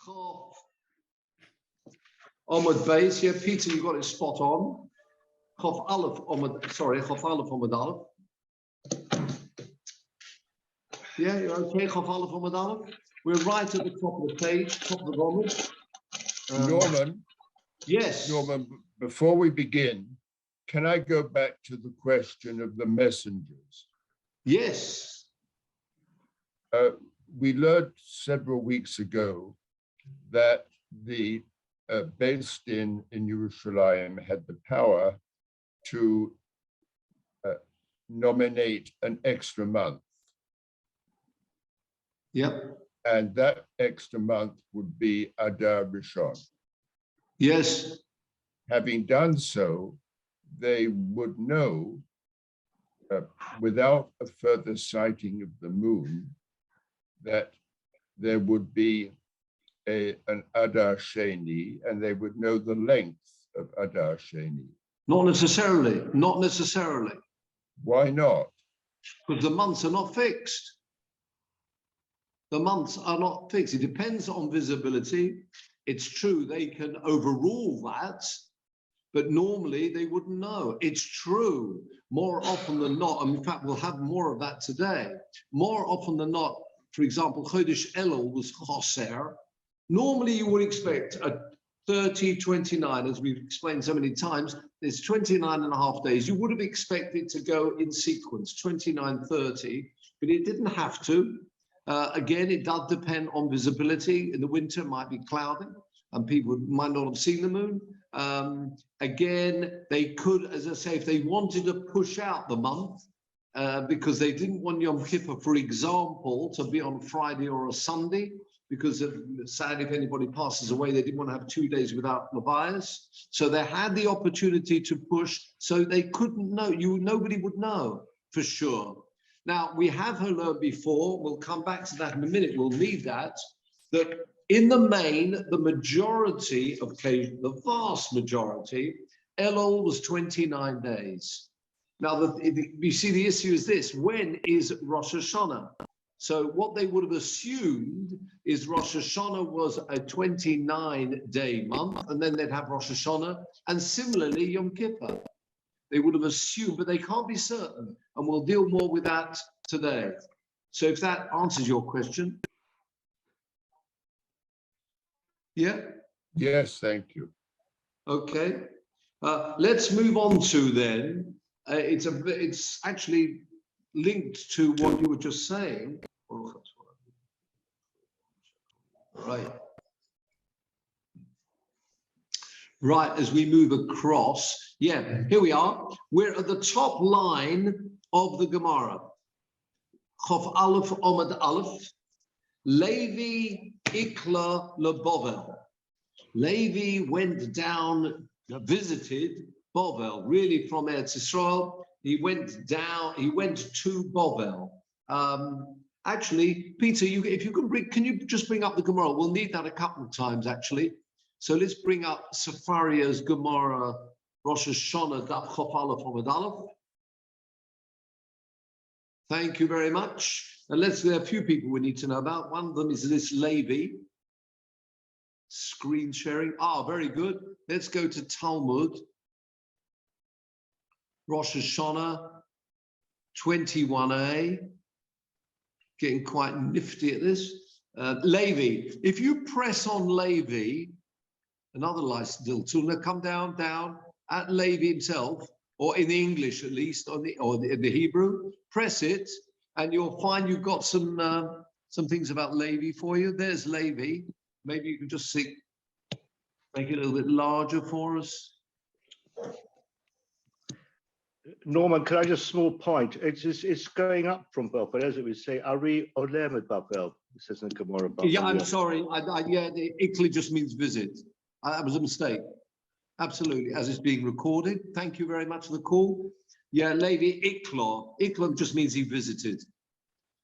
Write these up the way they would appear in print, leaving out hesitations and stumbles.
Chof Omid base. Yeah, Peter, you got it spot on. Chof Aleph Omid. Sorry, Chof Aleph Omid Aleph. Yeah, you're okay. Chof Aleph Omid Aleph. We're right at the top of the page, top of the volume. Norman. Yes. Norman, before we begin, can I go back to the question of the messengers? Yes. We learned several weeks ago that the based in Yerushalayim had the power to nominate an extra month. Yep. And that extra month would be Adar Rishon. Yes. Having done so, they would know, without a further sighting of the moon, that there would be an Adar Sheni, and they would know the length of Adar Sheni. Not necessarily. Not necessarily. Why not? Because the months are not fixed. The months are not fixed. It depends on visibility. It's true they can overrule that, but normally they wouldn't know. It's true. More often than not, and in fact, we'll have more of that today. More often than not, for example, Chodesh Elul was Choser. Normally, you would expect a 30-29, as we've explained so many times. There's 29 and a half days. You would have expected to go in sequence, 29-30, but it didn't have to. Again, it does depend on visibility. In the winter, it might be cloudy, and people might not have seen the moon. Again, they could, as I say, if they wanted to push out the month, because they didn't want Yom Kippur, for example, to be on Friday or a Sunday, because sadly, if anybody passes away, they didn't want to have 2 days without Levias. So they had the opportunity to push, so they couldn't know. Nobody would know for sure. Now, we have learned before, we'll come back to that in a minute, we'll need that in the main, the majority of cases, the vast majority, Elul was 29 days. Now, you see, the issue is this: when is Rosh Hashanah? So what they would have assumed is Rosh Hashanah was a 29-day month, and then they'd have Rosh Hashanah, and similarly Yom Kippur. They would have assumed, but they can't be certain, and we'll deal more with that today. So if that answers your question. Yeah? Yes, thank you. Okay. Let's move on to then. It's actually linked to what you were just saying. Right. Right, as we move across, yeah, here we are. We're at the top line of the Gemara. Chof Aleph Omid Aleph. Levi Ikla Lebovel. Levi went down, visited Bovel, really from Eretz Yisrael. He went down, he went to Bovel. Actually, Peter, if you can you just bring up the Gemara? We'll need that a couple of times, actually. So let's bring up Safaria's Gemara, Rosh Hashanah, Daf Chof Aleph Omid Aleph. Thank you very much. And there are a few people we need to know about. One of them is this Levi. Screen sharing. Very good. Let's go to Talmud. Rosh Hashanah 21a. Getting quite nifty at this. Levi. If you press on Levi, another license tool, come down at Levi himself, or in the English at least, or in the Hebrew, press it, and you'll find you've got some things about Levi for you. There's Levi. Maybe you can just make it a little bit larger for us. Norman, can I just small point? It's going up from Babel, as it would say, Ari Olem at Babel. It says in Gemara. Yeah, I'm sorry. Yeah, the Ikli just means visit. That was a mistake. Absolutely, as it's being recorded. Thank you very much for the call. Yeah, Levi Ikla. Ikla just means he visited.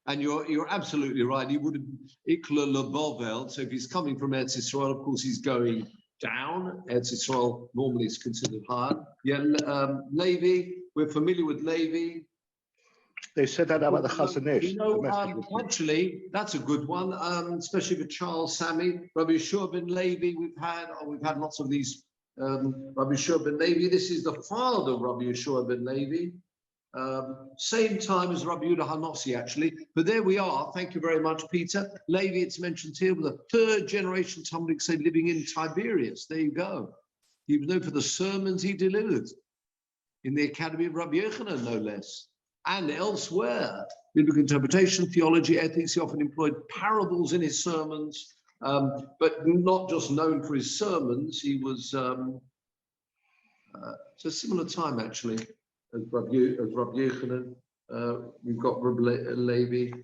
And you're absolutely right. He would have Ikla Lebovel. So if he's coming from Eretz Yisrael, of course he's going down. Eretz Yisrael normally is considered higher. Yeah, Levi. We're familiar with Levi. They said that about the Chazon Ish. You know, the message was- actually, that's a good one, especially for Charles Sammy, Rabbi Shiur ben Levi. We've had lots of these. Rabbi Shiur ben Levi. This is the father of Rabbi Shiur ben Levi. Same time as Rabbi Yehuda Hanossi, actually. But there we are. Thank you very much, Peter. Levi, it's mentioned here, with a third generation Talmudic say living in Tiberias. There you go. He was known for the sermons he delivered in the Academy of Rabbi Yochanan, no less. And elsewhere, biblical interpretation, theology, ethics. He often employed parables in his sermons, but not just known for his sermons. He was it's a similar time, actually, as Rabbi Yochanan. We've got Rabbi Levi.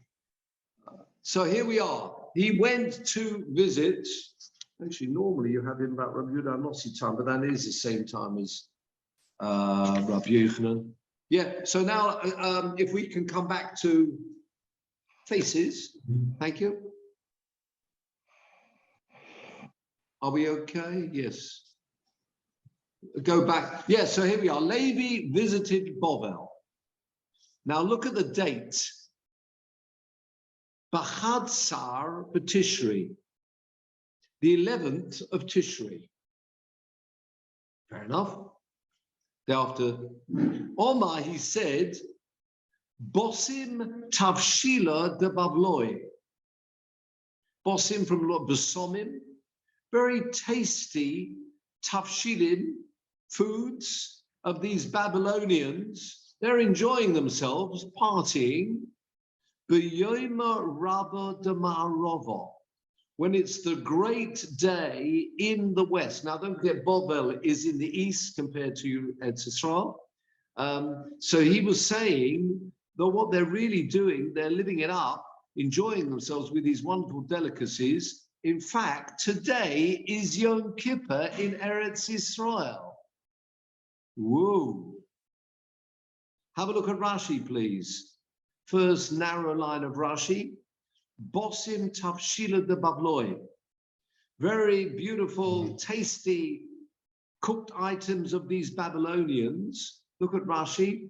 So here we are. He went to visit. Actually, normally you have him about Rabbi Yehuda Hanossi time, but that is the same time as Rabbi Yochanan. Yeah, so now if we can come back to faces, thank you. Are we okay? Yes. Go back. Yeah, so here we are. Levi visited Bovel. Now look at the date. B'chad Sar b'Tishri, the 11th of Tishri. Fair enough. Thereafter, Omar, he said, Bosim Tavshila de Bavloi. Bosim from Besomim, very tasty Tavshilin foods of these Babylonians. They're enjoying themselves, partying. B'yoyma Rabba de Ma'arova, when it's the great day in the west. Now, don't forget, Bovel is in the east compared to Eretz Yisrael. So he was saying that what they're really doing, they're living it up, enjoying themselves with these wonderful delicacies. In fact, today is Yom Kippur in Eretz Yisrael. Whoa. Have a look at Rashi, please. First narrow line of Rashi. Bosim Tavshila de Bavloi. Very beautiful, tasty, cooked items of these Babylonians. Look at Rashi.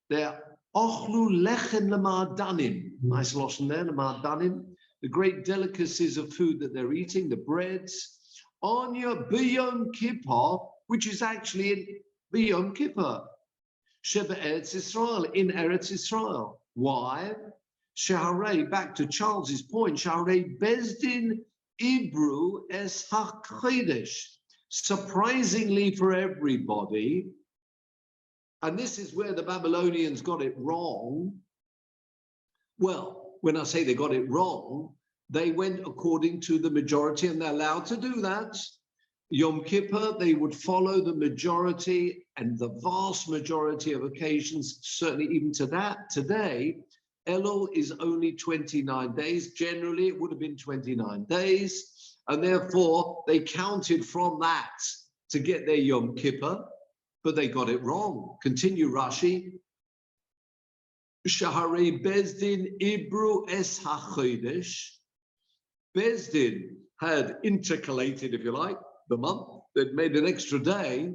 They're Ochlu Lechem Lema'adanim. Nice lashon there, Lema'adanim. The great delicacies of food that they're eating, the breads. On your B'Yom Kippur, which is actually in B'Yom Kippur. Sheba Eretz Yisrael, in Eretz Yisrael. Why? Shaharei, back to Charles's point, Shaharei Bezdin Ibru es HaKodesh. Surprisingly for everybody, and this is where the Babylonians got it wrong. Well, when I say they got it wrong, they went according to the majority, and they're allowed to do that. Yom Kippur, they would follow the majority, and the vast majority of occasions, certainly even to that today, Elul is only 29 days. Generally, it would have been 29 days. And therefore, they counted from that to get their Yom Kippur, but they got it wrong. Continue, Rashi. Shaharei Bezdin Ibru es HaChodesh. Bezdin had intercalated, if you like, the month. They'd made an extra day.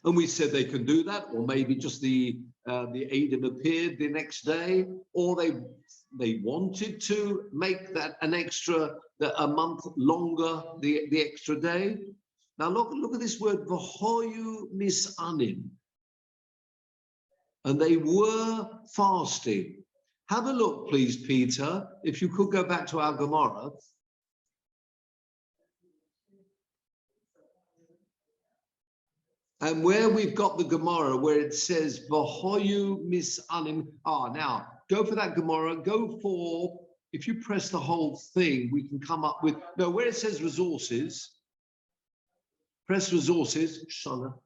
And we said they can do that, or maybe just the Eidim appeared the next day, or they wanted to make that an extra, a month longer, the extra day. Now look at this word, v'hoyu misanim. And they were fasting. Have a look, please, Peter, if you could go back to our Gemara. And where we've got the Gemara, where it says, V'hoyu misanim. Now, go for that Gemara. Go for, if you press the whole thing, we can come up with, no, where it says resources, press resources, Shana,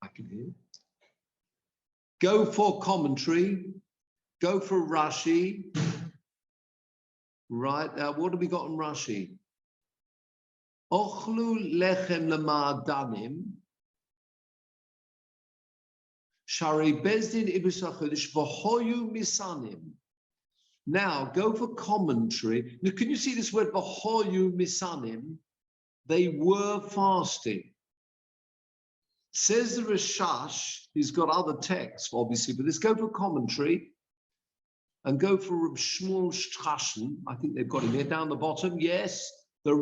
I can hear. Go for commentary, go for Rashi. Right, what have we got in Rashi? Ochlu lechem lema'adanim. Shari bezdin ibus hachodesh v'hoyu misanim. Now go for commentary. Now, can you see this word v'hoyu misanim? They were fasting. Says the Rashash, he's got other texts, obviously, but let's go for commentary and go for Reb Shmuel Straschen. I think they've got him here down the bottom. Yes, the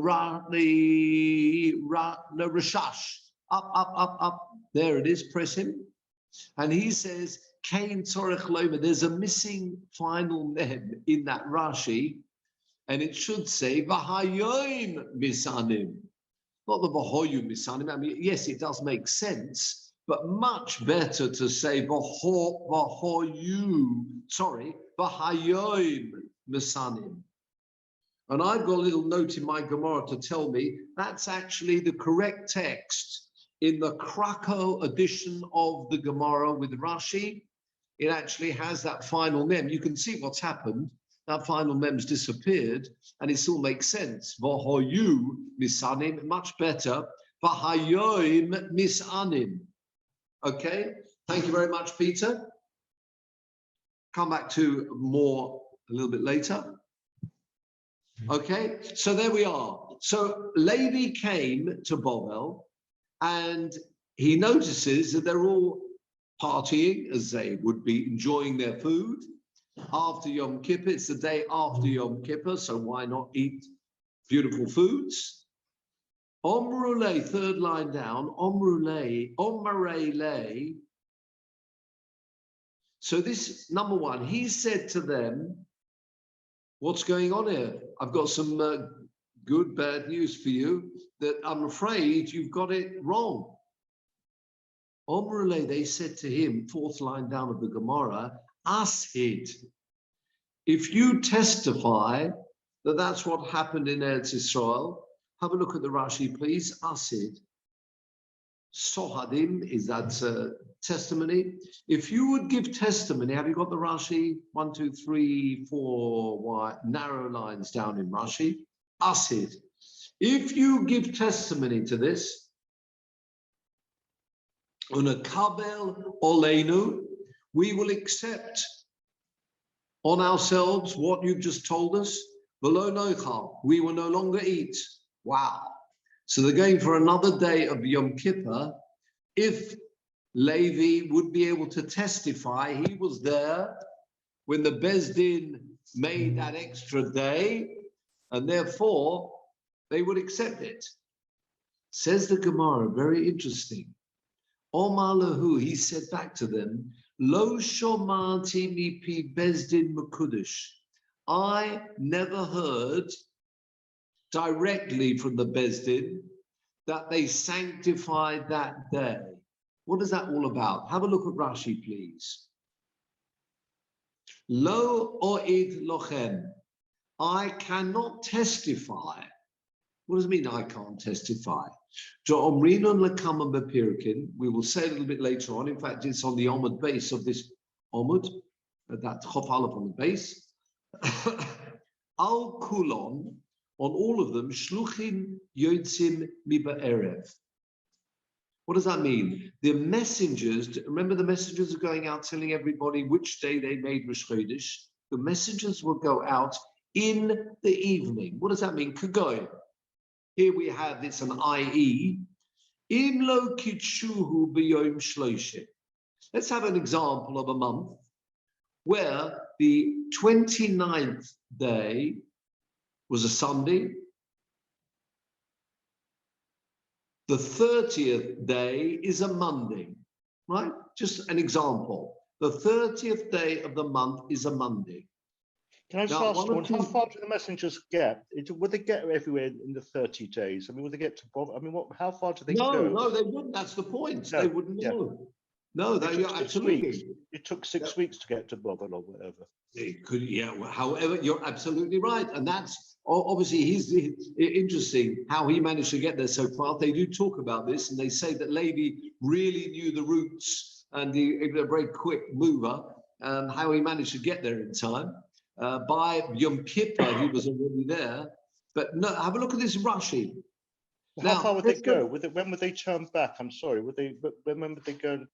Rashash. Up. There it is. Press him. And he says, Kain Tzorech Lomer. There's a missing final mem in that Rashi, and it should say Vahayoim Misanim. Not the Vahoyim Misanim. I mean, yes, it does make sense, but much better to say Vahayoim Misanim. And I've got a little note in my Gemara to tell me that's actually the correct text in the Krakow edition of the Gemara with Rashi. It actually has that final mem. You can see what's happened. That final mem's disappeared, and it still makes sense. Vahoyu misanim, much better. Vahayoim misanim. Okay, thank you very much, Peter. Come back to more a little bit later. Okay, so there we are. So Levi came to Bovel, and he notices that they're all partying as they would be enjoying their food. After Yom Kippur, it's the day after Yom Kippur, so why not eat beautiful foods? Omrule, third line down, Omrule, Omarele. So this, number one, he said to them, what's going on here? I've got some good, bad news for you, that I'm afraid you've got it wrong. Omrule, they said to him, fourth line down of the Gemara, Ashid. If you testify that that's what happened in Eretz Israel, have a look at the Rashi, please. Ashid. Sohadim, is that testimony? If you would give testimony, have you got the Rashi? 1, 2, 3, 4 narrow lines down in Rashi. Ashid. If you give testimony to this, Unakabel Oleinu, we will accept on ourselves what you've just told us. Below Nochal, we will no longer eat. Wow. So they're going for another day of Yom Kippur. If Levi would be able to testify, he was there when the Beis Din made that extra day, and therefore they would accept it. Says the Gemara, very interesting. Omar lahu, he said back to them, Lo shomati mipi Beis Din mekudesh. I never heard directly from the Beis Din that they sanctified that day. What is that all about? Have a look at Rashi, please. Lo oid lochem. I cannot testify. What does it mean I can't testify? We will say a little bit later on. In fact, it's on the Omud base of this Omud, that Chof Aleph on the base. Al Kulon, on all of them, Shluchim Yotzim Miba'erev. What does that mean? The messengers, remember the messengers are going out telling everybody which day they made Rosh Chodesh. The messengers will go out in the evening. What does that mean? Kagoy. Here we have, it's an IE. Im lo kitshuhu b'yom shloshim. Let's have an example of a month where the 29th day was a Sunday. The 30th day is a Monday, right? Just an example. The 30th day of the month is a Monday. Can I just ask one, how far do the messengers get? Would they get everywhere in the 30 days? I mean, would they get to Bob? I mean, how far do they go? No, they wouldn't. That's the point. No, they wouldn't know. No, they absolutely. It took 6 weeks to get to Bovel or whatever. It could, yeah. However, you're absolutely right, and that's obviously he's interesting how he managed to get there so far. They do talk about this, and they say that Levi really knew the routes and he was a very quick mover, and how he managed to get there in time. By Yom Kippur, he was already there. But no, have a look at this Rashi. How far would they go? When would they turn back? I'm sorry. When would they go?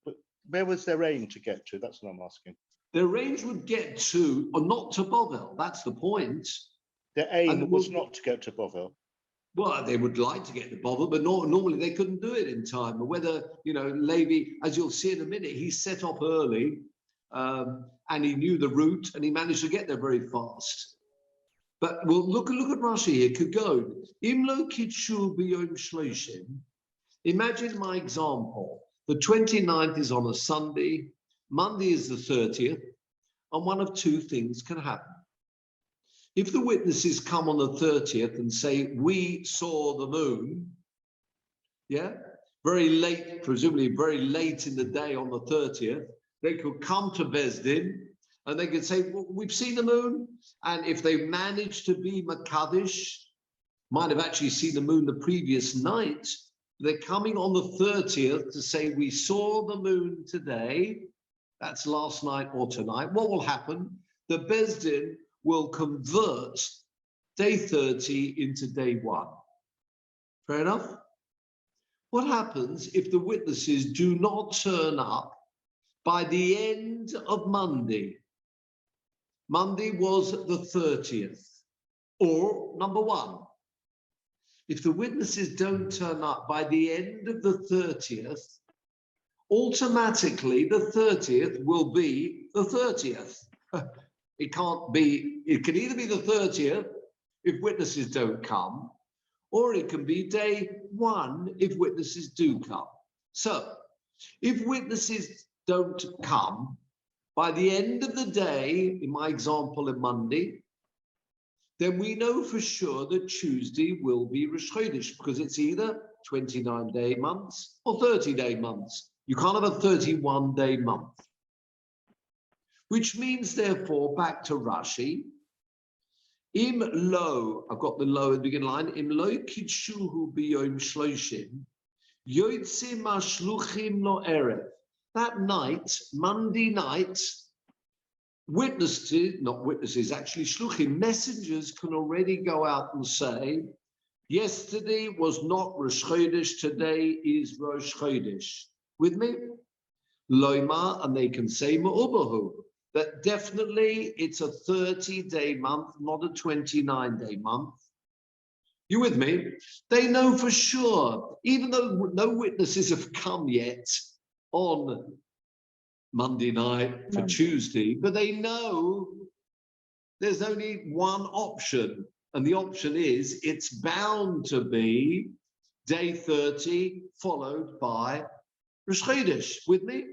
Where was their aim to get to? That's what I'm asking. Their range would get to, or not to Bovel. That's the point. Their aim was not to get to Bovel. Well, they would like to get the bother, but normally they couldn't do it in time. But whether, Levi, as you'll see in a minute, he set off early and he knew the route and he managed to get there very fast. But we'll look at Rashi here. Kagod. Imlo kitshu b'yom shloshim. Imagine my example. The 29th is on a Sunday. Monday is the 30th. And one of two things can happen. If the witnesses come on the 30th and say, we saw the moon, very late, presumably very late in the day on the 30th, they could come to Bezdin and they could say, well, we've seen the moon. And if they managed to be Makadish, might have actually seen the moon the previous night, they're coming on the 30th to say, we saw the moon today. That's last night or tonight. What will happen? The Bezdin will convert day 30 into day 1. Fair enough? What happens if the witnesses do not turn up by the end of Monday? Monday was the 30th. Or number 1, if the witnesses don't turn up by the end of the 30th, automatically the 30th will be the 30th. It can't be, it can either be the 30th if witnesses don't come, or it can be day 1 if witnesses do come. So if witnesses don't come by the end of the day, in my example in Monday, then we know for sure that Tuesday will be Rosh Chodesh because it's either 29-day months or 30-day months. You can't have a 31-day month. Which means, therefore, back to Rashi, im lo, I've got the lo at the beginning line, im lo kidshuhu biyom shloshim, yotzim ashluchim lo erev. That night, Monday night, actually shluchim, messengers can already go out and say, yesterday was not Rosh Chodesh, today is Rosh Chodesh. With me? Loima, and they can say ma'ubahu. That definitely it's a 30-day month, not a 29-day month. You with me? They know for sure, even though no witnesses have come yet on Monday night for Tuesday, but they know there's only one option. And the option is it's bound to be day 30 followed by Rosh Chodesh. With me?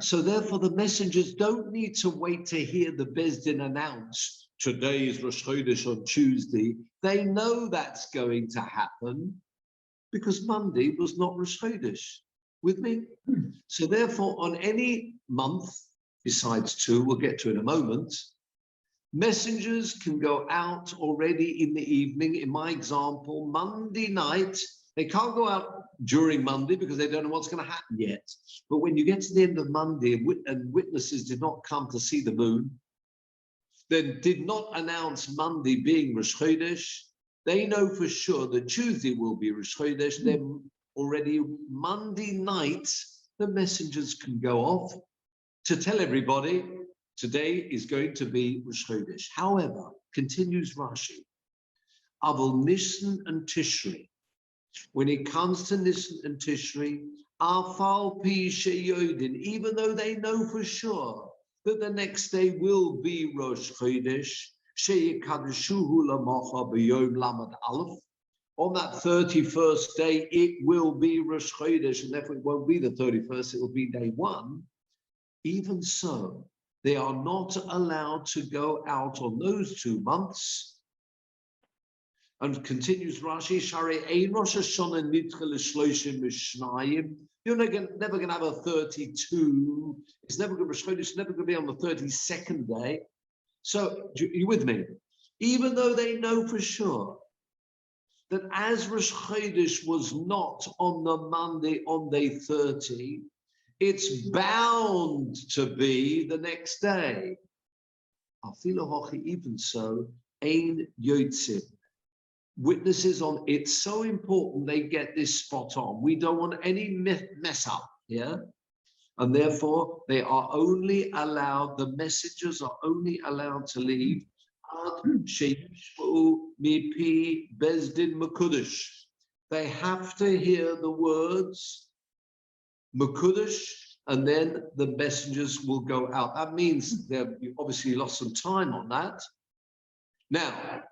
So therefore, the messengers don't need to wait to hear the Bezdin announce today is Rosh Chodesh on Tuesday. They know that's going to happen because Monday was not Rosh Chodesh. With me? So therefore, on any month, besides 2, we'll get to in a moment, messengers can go out already in the evening. In my example, Monday night, they can't go out during Monday because they don't know what's going to happen yet. But when you get to the end of Monday and witnesses did not come to see the moon, then did not announce Monday being Rosh Chodesh, they know for sure that Tuesday will be Rosh Chodesh. Then already Monday night, the messengers can go off to tell everybody today is going to be Rosh Chodesh. However, continues Rashi, Avol Nisan and Tishri. When it comes to Nisan and Tishri, Afal Pi Sheyodin, even though they know for sure that the next day will be Rosh Chodesh, Sheyikadeshuhu Lamocha B'Yom Lamed Aleph. On that 31st day, it will be Rosh Chodesh, and therefore it won't be the 31st, it will be day 1. Even so, they are not allowed to go out on those 2 months. And continues Rashi, Shari Ein Rosh Hashanah Nidcha L'Shloshim Mishnayim. You're never going to have a 32. It's never going to Rosh Chodesh. It's never going to be on the 32nd day. So you with me? Even though they know for sure that as Rosh Chodesh was not on the Monday on day 30, it's bound to be the next day. Even so, Ein Yotzim. Witnesses on, it's so important they get this spot on. We don't want any mess up here. And therefore, they are only allowed, the messengers are only allowed to leave They have to hear the words Makudesh, and then the messengers will go out. That means they've obviously lost some time on that. Now,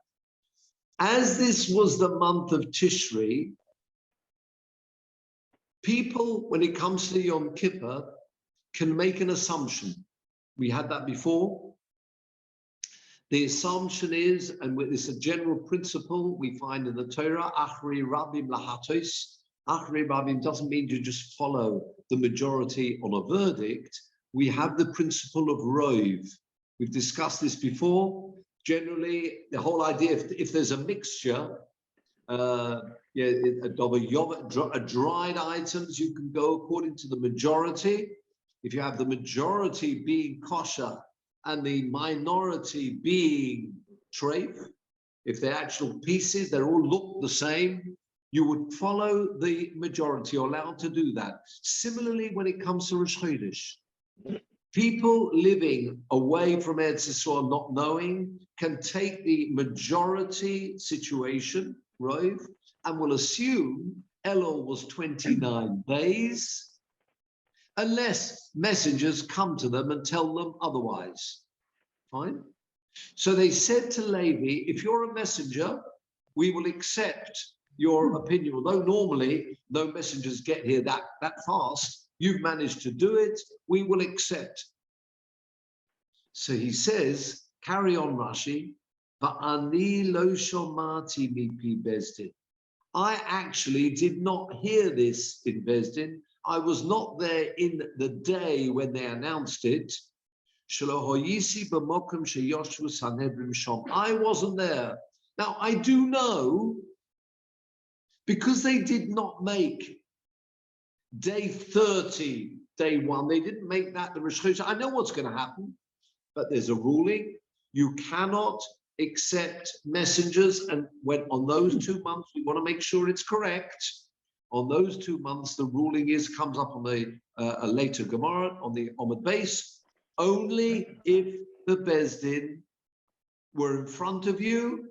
as this was the month of Tishri, people, when it comes to Yom Kippur, can make an assumption. We had that before. The assumption is, and it's a general principle we find in the Torah, Achri Rabim Lahatos. Achri Rabim doesn't mean you just follow the majority on a verdict. We have the principle of Rov. We've discussed this before. Generally, the whole idea, if there's a mixture, dried items, you can go according to the majority. If you have the majority being kosher and the minority being treif, if they're actual pieces, they all look the same, you would follow the majority. You're allowed to do that. Similarly, when it comes to Rosh Chodesh, people living away from Eretz Yisrael, not knowing, can take the majority situation, right, and will assume Elul was 29 days, unless messengers come to them and tell them otherwise. Fine? So they said to Levi, if you're a messenger, we will accept your opinion. Although normally no messengers get here that fast, you've managed to do it, we will accept. So he says, carry on, Rashi, Va'ani lo shomati mipi Bezdin. I actually did not hear this in Bezdin. I was not there in the day when they announced it. I wasn't there. Now, I do know, because they did not make day 30, day 1, they didn't make that the Rosh Chodesh. I know what's going to happen, but there's a ruling. You cannot accept messengers, and when on those 2 months, we want to make sure it's correct. On those 2 months, the ruling comes up on the a later Gemara on the Omid base, only if the Bezdin were in front of you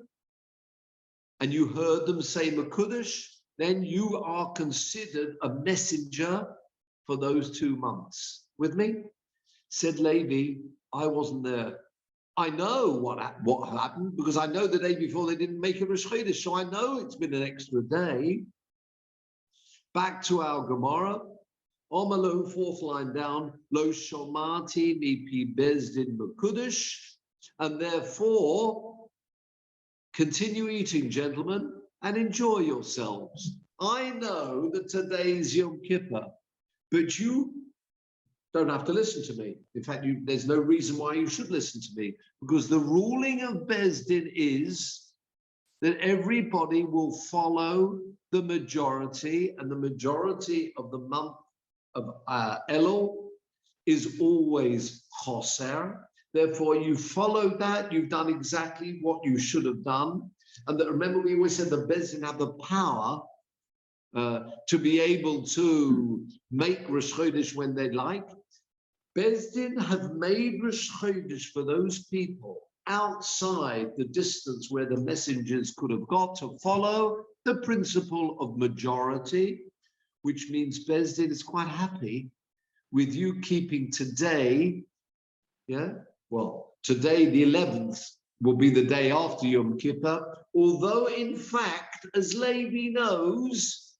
and you heard them say Makudesh, then you are considered a messenger for those 2 months. With me? Said Levi, I wasn't there. I know what happened, because I know the day before they didn't make a Rosh Chodesh, so I know it's been an extra day. Back to our Gemara. Omalo, 4th line down, Lo shomati mipi Bezdin Makudesh, and therefore continue eating, gentlemen, and enjoy yourselves. I know that today's Yom Kippur, but you don't have to listen to me. In fact, there's no reason why you should listen to me, because the ruling of Bezdin is that everybody will follow the majority, and the majority of the month of Elul is always Choser. Therefore, you followed that, you've done exactly what you should have done. And that, remember, we always said the Bezdin have the power to be able to make Rosh Chodesh when they like. Bezdin have made Rosh Chodesh for those people outside the distance where the messengers could have got to follow the principle of majority, which means Bezdin is quite happy with you keeping today, today the 11th will be the day after Yom Kippur, although in fact, as Levi knows,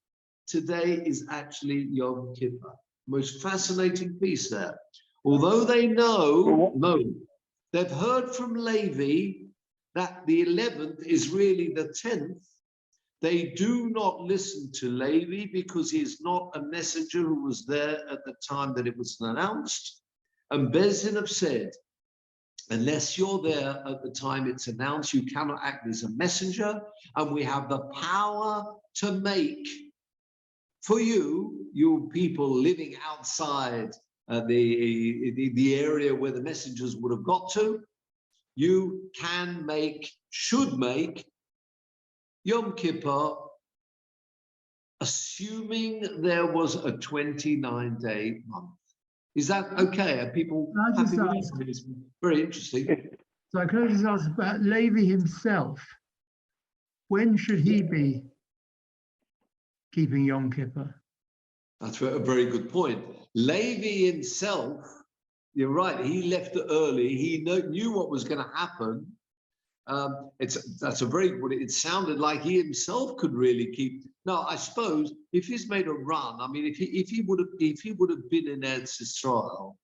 today is actually Yom Kippur. Most fascinating piece there. Although they know, they've heard from Levi that the 11th is really the 10th. They do not listen to Levi because he is not a messenger who was there at the time that it was announced. And Bezdin have said, unless you're there at the time it's announced, you cannot act as a messenger. And we have the power to make for you people living outside the area where the messengers would have got to, you should make Yom Kippur, assuming there was a 29-day month. Is that okay? Are people happy with this? Very interesting. So can I just ask about Levi himself? When should he be keeping Yom Kippur? That's a very good point. Levi himself, you're right, he left early. He knew what was going to happen. That's a very good. It sounded like he himself could really keep. Now, I suppose if he's made a run, I mean, if he would have been in Eretz Yisrael,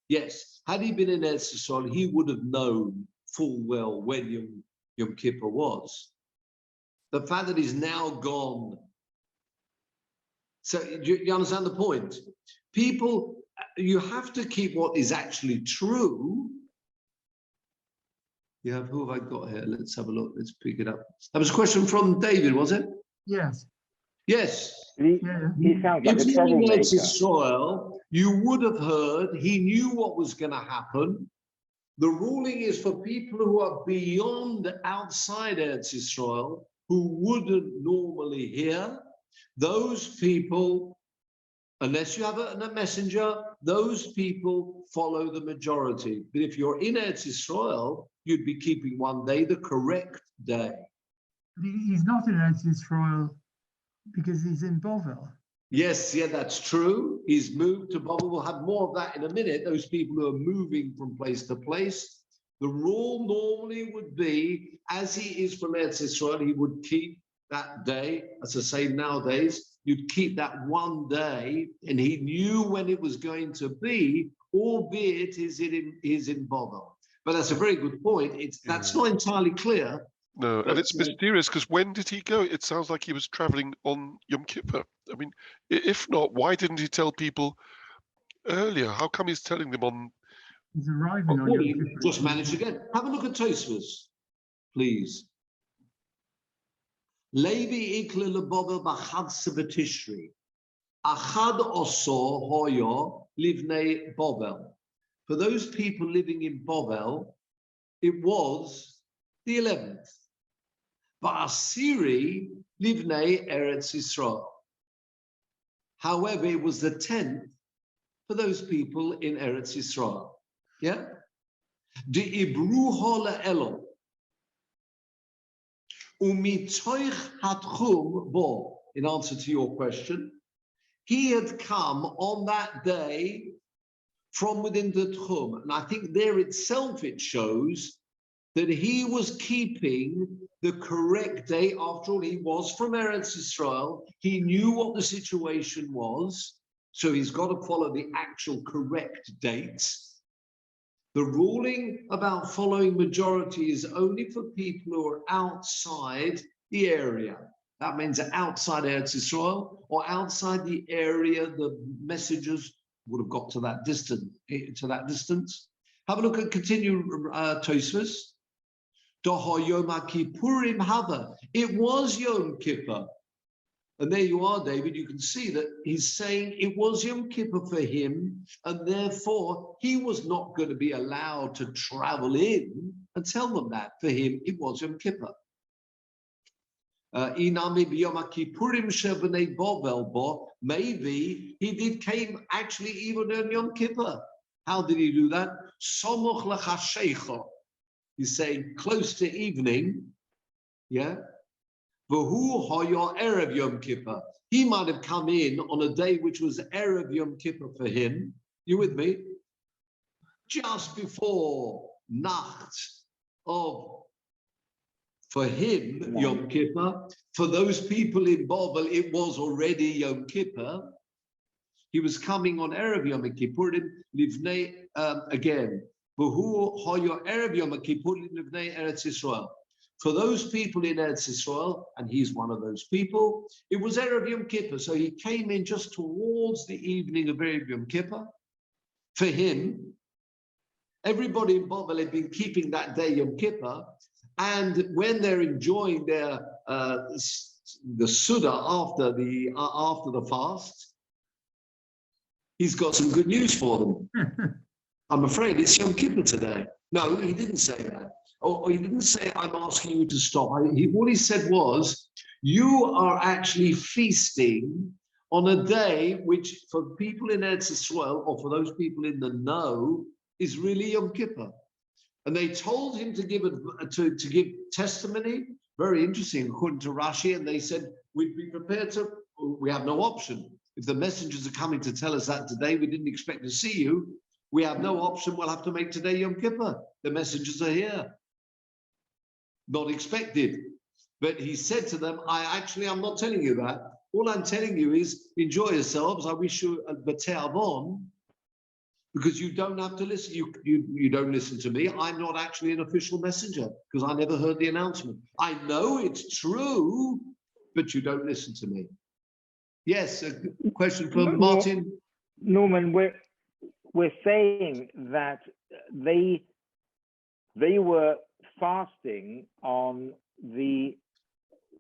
yes, had he been in Eretz Yisrael, he would have known full well when Yom Kippur was. The fact that he's now gone. So you understand the point? People, you have to keep what is actually true. Who have I got here? Let's have a look. Let's pick it up. That was a question from David, was it? Yes. Yes. He sounds like a troublemaker. Israel, you would have heard, he knew what was going to happen. The ruling is for people who are beyond, outside Eretz Israel, who wouldn't normally hear. Those people, unless you have a messenger, those people follow the majority. But if you're in Eretz Israel, you'd be keeping one day, the correct day. But he's not in Eretz Israel because he's in Bovel. Yes, yeah, that's true. He's moved to Bovel. We'll have more of that in a minute. Those people who are moving from place to place. The rule normally would be, as he is from Eretz Israel, he would keep that day. As I say nowadays, you'd keep that one day, and he knew when it was going to be, albeit he's in Bovel. But that's a very good point. That's not entirely clear. No, and it's mysterious because when did he go? It sounds like he was traveling on Yom Kippur. I mean, if not, why didn't he tell people earlier? How come he's telling them on? He's arriving on Yom Kippur. Just managed again. Have a look at Tosfos, please. Levi ikle lebovel b'chad sebetishri. Achad oso hoyo livnei Bovel. For those people living in Bovel, it was the 11th. Ba'asiri livnei Eretz Yisrael. However, it was the 10th for those people in Eretz Yisrael. Yeah? De'ibru hola elo. Umitoich hatchum bo. In answer to your question, he had come on that day from within the Tchum. And I think there itself it shows that he was keeping the correct day. After all, he was from Eretz Yisrael. He knew what the situation was. So he's got to follow the actual correct dates. The ruling about following majority is only for people who are outside the area. That means outside Eretz Yisrael or outside the area the messengers would have got to that distance. Have a look at continue Tosfos. It was Yom Kippur. And there you are, David. You can see that he's saying it was Yom Kippur for him, and therefore he was not going to be allowed to travel in and tell them that. For him, it was Yom Kippur. Maybe he came actually even on Yom Kippur. How did he do that? He's saying close to evening, yeah. Erev Yom Kippur. He might have come in on a day which was Erev Yom Kippur for him. You with me? Just before Nacht for him, Yom Kippur. For those people in Bovel, it was already Yom Kippur. He was coming on Erev Yom Kippur, Livnei again. Erev Yom Kippur, Livnei Eretz Yisrael. For those people in Eretz Yisrael, and he's one of those people, it was Erev Yom Kippur. So he came in just towards the evening of Erev Yom Kippur. For him, everybody in Bovel had been keeping that day Yom Kippur. And when they're enjoying their the Suda after the fast, he's got some good news for them. I'm afraid it's Yom Kippur today. No, he didn't say that. Or he didn't say, I'm asking you to stop. What he said was, you are actually feasting on a day which for people in Eretz Yisrael, or for those people in the know, is really Yom Kippur. And they told him to give testimony. Very interesting, according to Rashi. And they said, we'd be prepared to, we have no option. If the messengers are coming to tell us that today, we didn't expect to see you. We have no option. We'll have to make today Yom Kippur. The messengers are here. Not expected. But he said to them, I'm not telling you that. All I'm telling you is enjoy yourselves. I wish you a B'tei Avon, because you don't have to listen. You don't listen to me. I'm not actually an official messenger because I never heard the announcement. I know it's true, but you don't listen to me. Yes, a question for Martin. Norman, we're saying that they were fasting on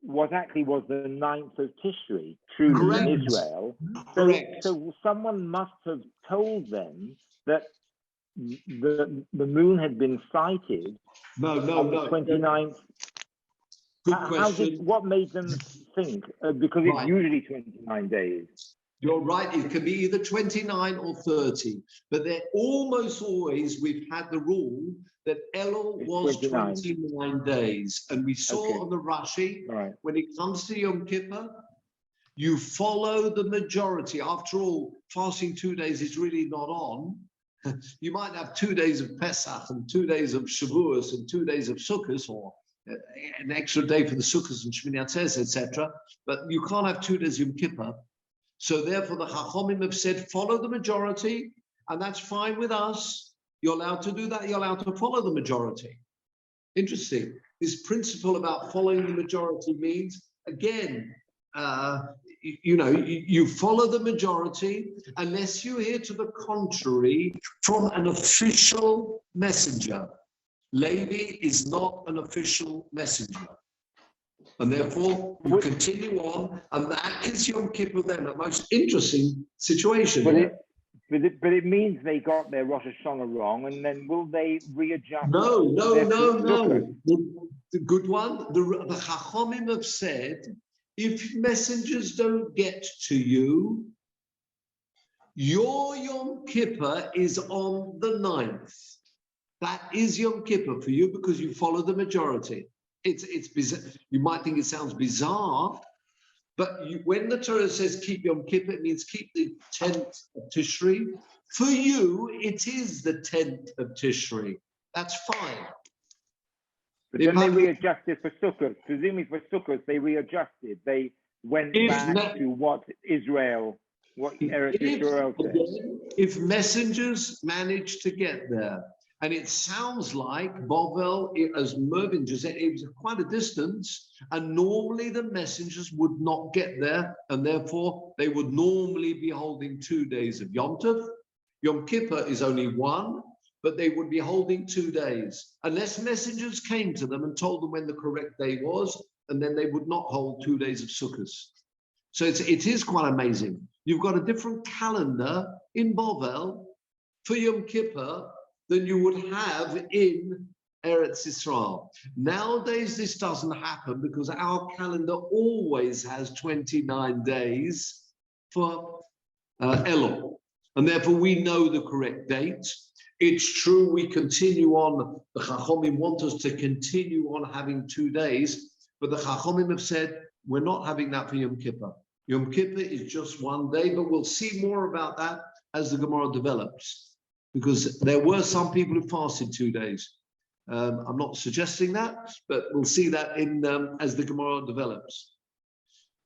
what actually was the 9th of Tishri, truly in Israel. So someone must have told them that the moon had been sighted on the 29th. Good question. What made them think? Because it's usually 29 days. You're right, it can be either 29 or 30, but they're almost always, we've had the rule that Elul was 29 days. And we saw on the Rashi, when it comes to Yom Kippur, you follow the majority. After all, fasting 2 days is really not on. You might have 2 days of Pesach and 2 days of Shavuos and 2 days of Sukkot, or an extra day for the Sukkot and Shmini Atzeres, etc. But you can't have 2 days Yom Kippur. So therefore, the Chachomim have said, follow the majority, and that's fine with us. You're allowed to do that. You're allowed to follow the majority. Interesting. This principle about following the majority means, again, you follow the majority unless you hear to the contrary from an official messenger. Levi is not an official messenger. And therefore, you continue on, and that is Yom Kippur then, a most interesting situation. But it means they got their Rosh Hashanah wrong, and then will they readjust? No. The good one, the Chachomim have said, if messengers don't get to you, your Yom Kippur is on the 9th. That is Yom Kippur for you because you follow the majority. It's bizarre. You might think it sounds bizarre, but when the Torah says keep Yom Kippur, it means keep the 10th of Tishri. For you, it is the 10th of Tishri. That's fine. But then they readjusted for Sukkot. Presumably for Sukkot, they readjusted. They went back to what Eretz Israel said. If messengers manage to get there, and it sounds like Bovel, as Mervyn just said, it was quite a distance, and normally the messengers would not get there, and therefore they would normally be holding 2 days of Yom Tov. Yom Kippur is only one, but they would be holding 2 days, unless messengers came to them and told them when the correct day was, and then they would not hold 2 days of Sukkot. So it is quite amazing. You've got a different calendar in Bovel for Yom Kippur than you would have in Eretz Israel. Nowadays, this doesn't happen because our calendar always has 29 days for Elul, and therefore we know the correct date. It's true we continue on, the Chachomim want us to continue on having 2 days, but the Chachomim have said, we're not having that for Yom Kippur. Yom Kippur is just 1 day, but we'll see more about that as the Gemara develops. Because there were some people who fasted 2 days. I'm not suggesting that, but we'll see that in as the Gemara develops.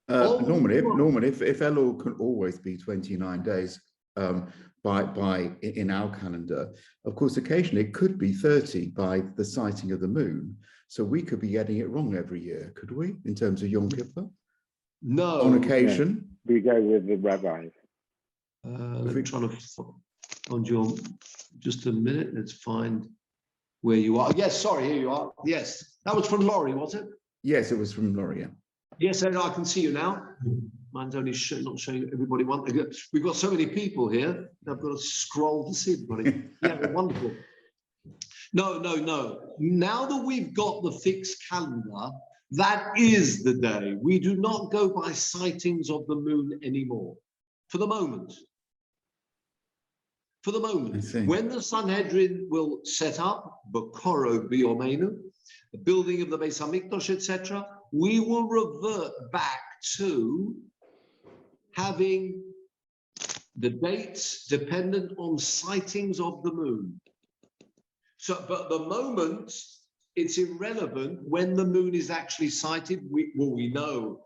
Normally, if Elul can always be 29 days in our calendar, of course, occasionally it could be 30 by the sighting of the moon. So we could be getting it wrong every year, could we, in terms of Yom Kippur? No. On occasion? We go with the rabbis. Let me try to find your, just a minute, let's find where you are. Yes, sorry, here you are. Yes, that was from Laurie, was it? Yes, it was from Laurie, yeah. Yes, I can see you now. Mine's only not showing everybody one. We've got so many people here, I've got to scroll to see everybody. Yeah, wonderful. No. Now that we've got the fixed calendar, that is the day. We do not go by sightings of the moon anymore, for the moment. for the I moment. see. When the Sanhedrin will set up, B'Koro B'Yomeinu, the building of the Beis Hamikdash, etc., we will revert back to having the dates dependent on sightings of the moon. So, but the moment it's irrelevant when the moon is actually sighted. We know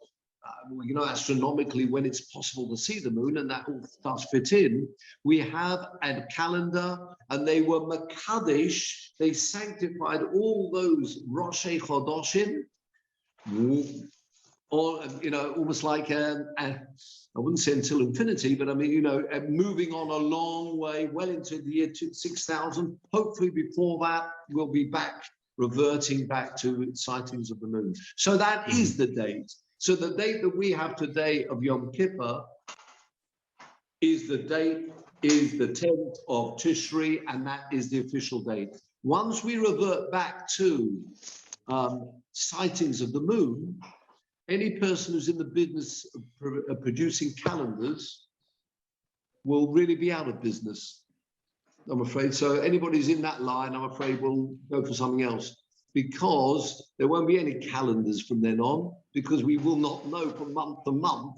astronomically when it's possible to see the moon, and that all does fit in. We have a calendar, and they were Makadesh. They sanctified all those Roshei Chodoshim, or almost like I wouldn't say until infinity, but I mean, moving on a long way, well into the year 6000. Hopefully, before that, we'll be reverting back to sightings of the moon. So that is the date. So the date that we have today of Yom Kippur is the 10th of Tishri, and that is the official date. Once we revert back to sightings of the moon, any person who's in the business of producing calendars will really be out of business, I'm afraid. So anybody who's in that line, I'm afraid, will go for something else, because there won't be any calendars from then on, because we will not know from month to month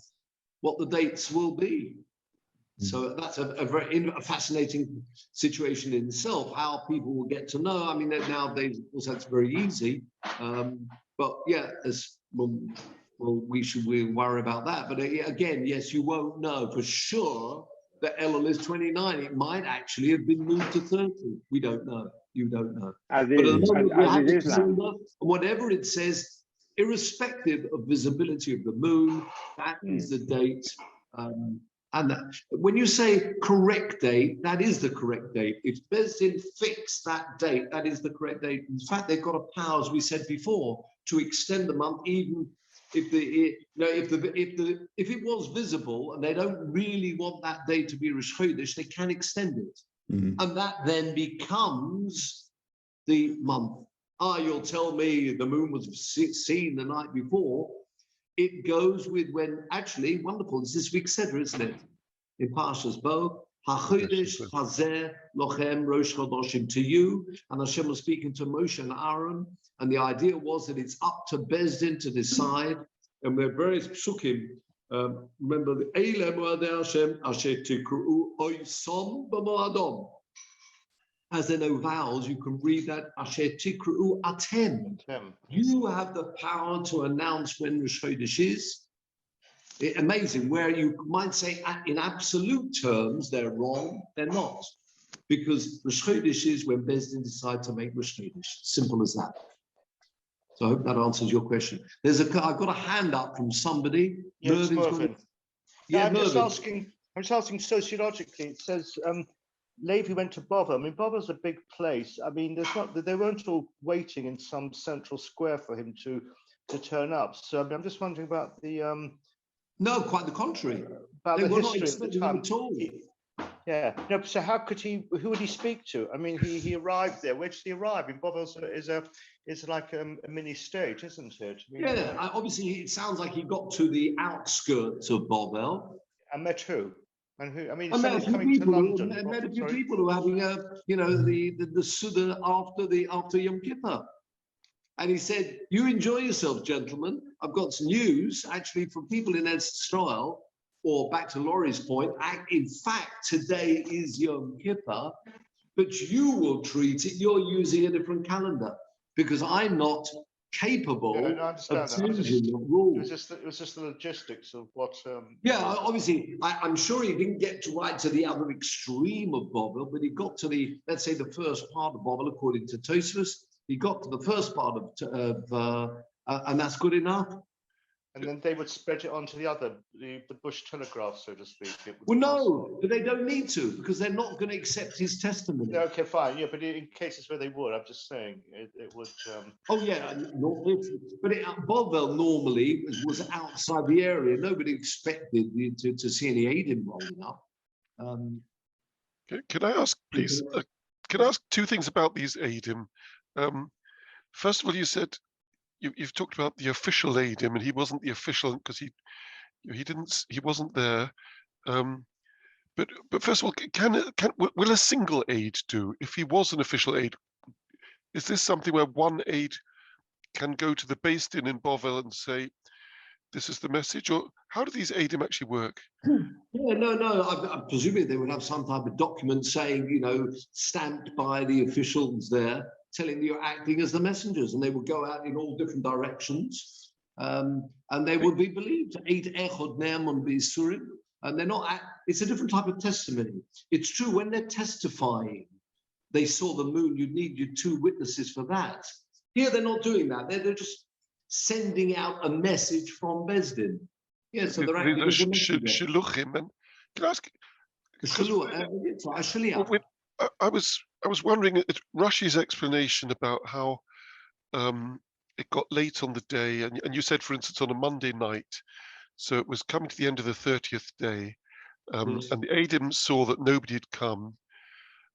what the dates will be. So that's a very fascinating situation in itself, how people will get to know. I mean, nowadays, of course, that's very easy. But yeah, we'll worry about that. But again, yes, you won't know for sure that Elul is 29. It might actually have been moved to 30. We don't know. You don't know. But at the moment, we have the calendar, whatever it says, irrespective of visibility of the moon, that is the date. And that, when you say correct date, that is the correct date. If Bezdin fixed that date, that is the correct date. In fact, they've got a power, as we said before, to extend the month, even if it was visible and they don't really want that day to be Rosh Chodesh, they can extend it, and that then becomes the month. You'll tell me the moon was seen the night before. It goes with when, actually, wonderful, it's this week's Seder, isn't it? In Parshas Bo, HaChodesh Hazeh Lochem Rosh Chodoshim, to you, and Hashem was speaking to Moshe and Aaron, and the idea was that it's up to Bezdin to decide, and there are various psukim. Remember, the Eile Moadei Hashem Asher Tikru Oisom B'Moadom. As there are no vowels, you can read that Asher Tikru Atem. You have the power to announce when Rosh Chodesh is. Amazing, where you might say in absolute terms they're wrong, they're not. Because Rosh Chodesh is when Bezdin decide to make Rosh Chodesh. Simple as that. So I hope that answers your question. I've got a hand up from somebody. Yes, Mervyn. Yeah, I'm just asking sociologically. It says Levi went to Bova. I mean, Bova's a big place. I mean, they weren't all waiting in some central square for him to turn up. So I mean, I'm just wondering about the. No, quite the contrary. About they the were not history of the time. at all. Yeah. No. So how could he? Who would he speak to? I mean, he arrived there. Where did he arrive? In Bova is like a mini state, isn't it? I mean, obviously, it sounds like he got to the outskirts of Bovel. And met who? And who? I mean, I met a few coming to people. London. I met a few people who were having the Suda after Yom Kippur. And he said, "You enjoy yourself, gentlemen. I've got some news, actually, from people in Israel." Or back to Laurie's point, in fact, today is Yom Kippur, but you will treat it. You're using a different calendar because I'm not capable of changing the rules. It was just the logistics of what. Obviously, I'm sure he didn't get right to the other extreme of Bovel, but he got to let's say the first part of Bovel, according to Tosfos. He got to the first part of and that's good enough. And then they would spread it onto the Bush Telegraph, so to speak. Well, no, but they don't need to, because they're not going to accept his testimony. Yeah, okay, fine. Yeah, but in cases where they would, I'm just saying it would. Oh yeah, but Bovel normally was outside the area. Nobody expected to see any Eidim rolling up. Can I ask, please? Can I ask two things about these Eidim? First of all, you said. You've talked about the official Eidim, and he wasn't the official because he wasn't there. But But first of all, will a single aide do? If he was an official aide, is this something where one aide can go to the Beis Din in Bovel and say, this is the message? Or how do these aidim actually work? Yeah, no. I'm presuming they would have some type of document saying, stamped by the officials there, telling you're acting as the messengers, and they would go out in all different directions, and they would be believed. And they're not. It's a different type of testimony. It's true when they're testifying, they saw the moon. You need your two witnesses for that. Here they're not doing that. They're just sending out a message from Beis Din. Yeah, so they're acting as a messenger. Shiluchim. And can I ask? I was wondering at Rashi's explanation about how it got late on the day, and you said, for instance, on a Monday night, so it was coming to the end of the 30th day, and the Eidim saw that nobody had come.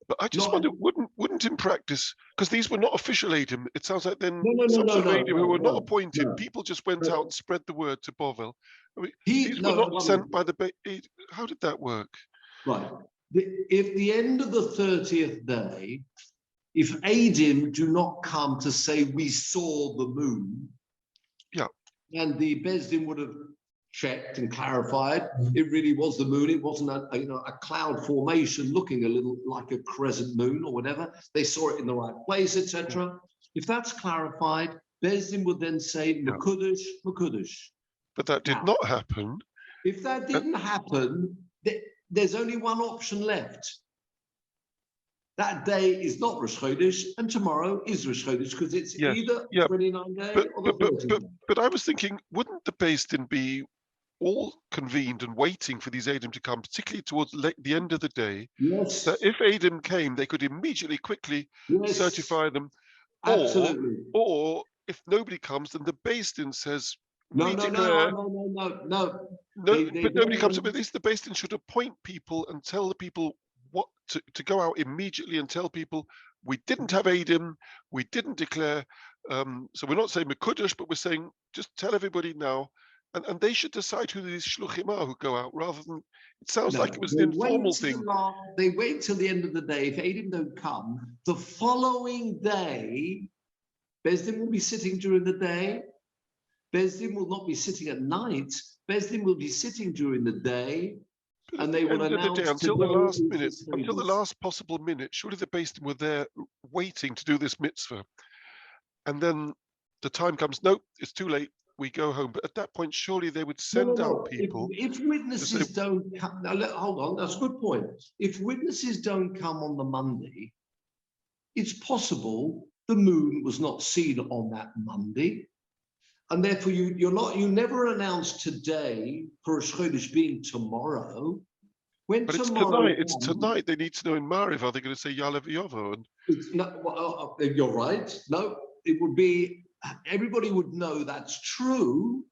But I just wonder, wouldn't in practice, because these were not official Eidim, it sounds like then some sort of Eidim who were not appointed, people just went out and spread the word to Bovel. I mean, these were not sent by the Eidim. How did that work? Right. If the end of the 30th day, if Eidim do not come to say we saw the moon, and the Beis Din would have checked and clarified it really was the moon. It wasn't a cloud formation looking a little like a crescent moon or whatever. They saw it in the right place, etc. If that's clarified, Beis Din would then say Mekudesh, Mekudesh. But that did not happen. If that didn't happen, there's only one option left. That day is not Rosh Chodesh, and tomorrow is Rosh Chodesh, because it's either 29 day or the 30 day. But I was thinking, wouldn't the Beis Din be all convened and waiting for these Eidim to come, particularly towards the end of the day? Yes. That if Eidim came, they could immediately, quickly certify them. Absolutely. Or if nobody comes, then the Beis Din says, No. But nobody comes. But at least the Beis Din should appoint people and tell the people what to go out immediately and tell people we didn't have Eidim, we didn't declare. So we're not saying Mekudesh, but we're saying just tell everybody now. And they should decide who these shluchim are who go out, rather than it sounds like it was an informal thing. They wait till the end of the day. If Eidim don't come, the following day, Beis Din will be sitting during the day. Beis Din will not be sitting at night. Beis Din will be sitting during the day, and they will announce until the last minute, until the last possible minute. Surely the Beis Din were there waiting to do this mitzvah, and then the time comes. Nope, it's too late. We go home. But at that point, surely they would send out people. If witnesses don't come, now hold on, that's a good point. If witnesses don't come on the Monday, it's possible the moon was not seen on that Monday, and therefore you never announce today for Rosh Chodesh being tomorrow. When but tomorrow it's tonight. They need to know in Mariv. Are they going to say Yalev Yovo? You're right. No, it would be. Everybody would know that's true,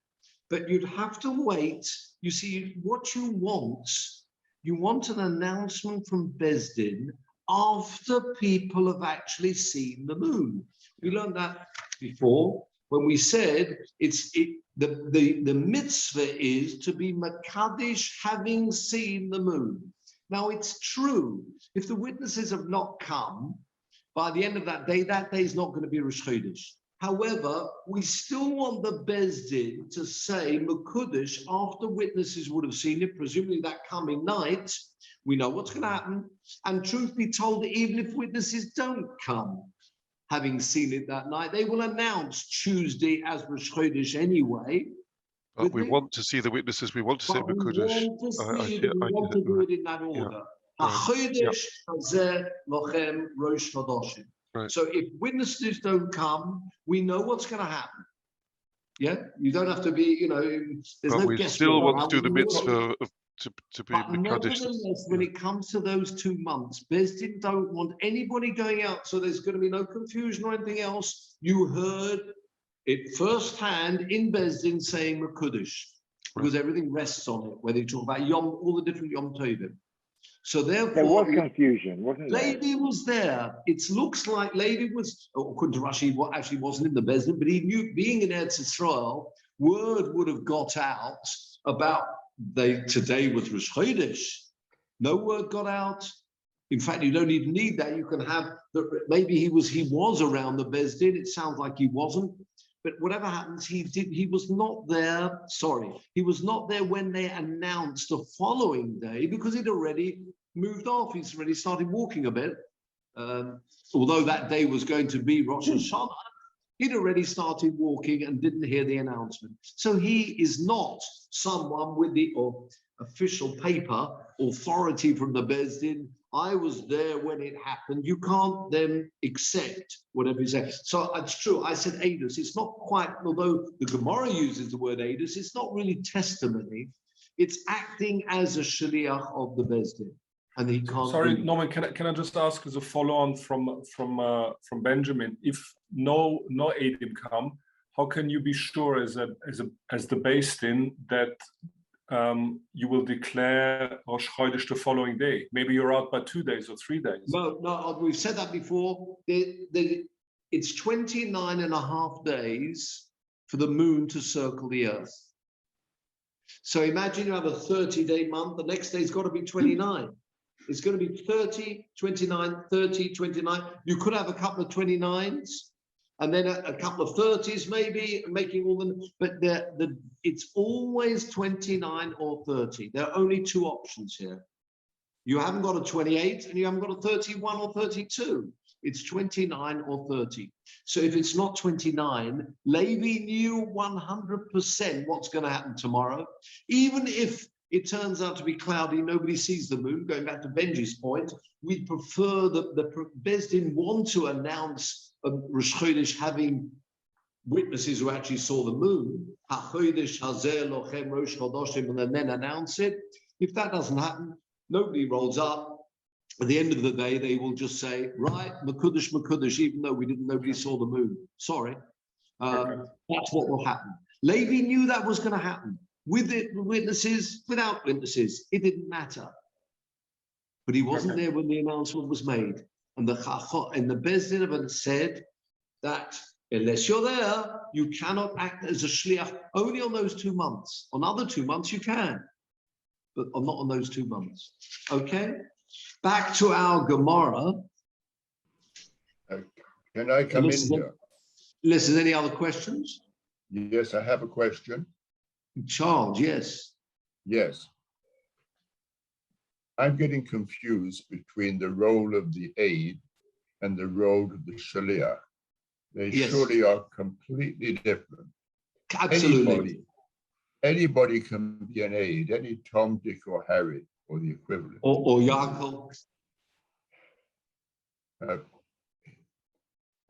but you'd have to wait. You see, what you want an announcement from Beis Din after people have actually seen the moon. We learned that before when we said the mitzvah is to be Makadish having seen the moon. Now it's true, if the witnesses have not come by the end of that day is not going to be Rosh Chodesh. However, we still want the Beis Din to say Mekudesh after witnesses would have seen it, presumably that coming night. We know what's going to happen. And truth be told, even if witnesses don't come, having seen it that night, they will announce Tuesday as Rosh Chodesh anyway. But we want to see the witnesses. We want to say Mekudesh. We want to do it in that order. Right. So if witnesses don't come, we know what's going to happen. Yeah, you don't have to be, there's no we guess. still want to do the mitzvah to be Mekadesh. Nevertheless, when it comes to those 2 months, Beis Din don't want anybody going out, so there's going to be no confusion or anything else. You heard it firsthand in Beis Din saying Mekudesh, because everything rests on it, whether you talk about Yom, all the different Yom Tovim. So therefore, there was confusion, wasn't there? Levi was there. It looks like Levi was, according to Rashi, actually wasn't in the Beis Din, but he knew, being in Eretz Yisrael, word would have got out about today was Rosh Chodesh. No word got out. In fact, you don't even need that. You can have maybe he was around the Bezdin. It sounds like he wasn't. But whatever happens, he was not there. Sorry, he was not there when they announced the following day because he'd already moved off. He's already started walking a bit. Although that day was going to be Rosh Hashanah, he'd already started walking and didn't hear the announcement. So he is not someone with the official paper authority from the Bezdin. I was there when it happened. You can't then accept whatever you say. So it's true. I said Adus. It's not quite, although the Gemara uses the word Adus, it's not really testimony. It's acting as a shaliach of the Bezdin. And he can't. Sorry, Norman, can I just ask as a follow-on from Benjamin? If no Adim come, how can you be sure as the Beis-Din that you will declare Rosh Chodesh the following day? Maybe you're out by 2 days or 3 days. No, we've said that before. It's 29 and a half days for the moon to circle the earth. So imagine you have a 30-day month. The next day's got to be 29. It's going to be 30, 29, 30, 29. You could have a couple of 29s and then a couple of 30s maybe, making all them, but it's always 29 or 30. There are only two options here. You haven't got a 28 and you haven't got a 31 or 32. It's 29 or 30. So if it's not 29, Levi knew 100% what's going to happen tomorrow. Even if it turns out to be cloudy, nobody sees the moon. Going back to Benji's point, we prefer the Bezdin want to announce Rosh Chodesh having witnesses who actually saw the moon, and then announce it. If that doesn't happen, nobody rolls up. At the end of the day, they will just say, right, Mekudesh, Mekudesh, even though nobody saw the moon. Sorry. That's what will happen. Levi knew that was going to happen. With witnesses, without witnesses, it didn't matter. But he wasn't there when the announcement was made. And the Bezdin of it said that unless you're there, you cannot act as a shliach only on those 2 months. On other 2 months, you can, but not on those 2 months. Okay? Back to our Gemara. Can I come in here? Listen, any other questions? Yes, I have a question. Charles, yes. Yes. I'm getting confused between the role of the aid and the role of the shaliach. They surely are completely different. Absolutely. Anybody can be an aid, any Tom, Dick, or Harry, or the equivalent. Or Yaakov.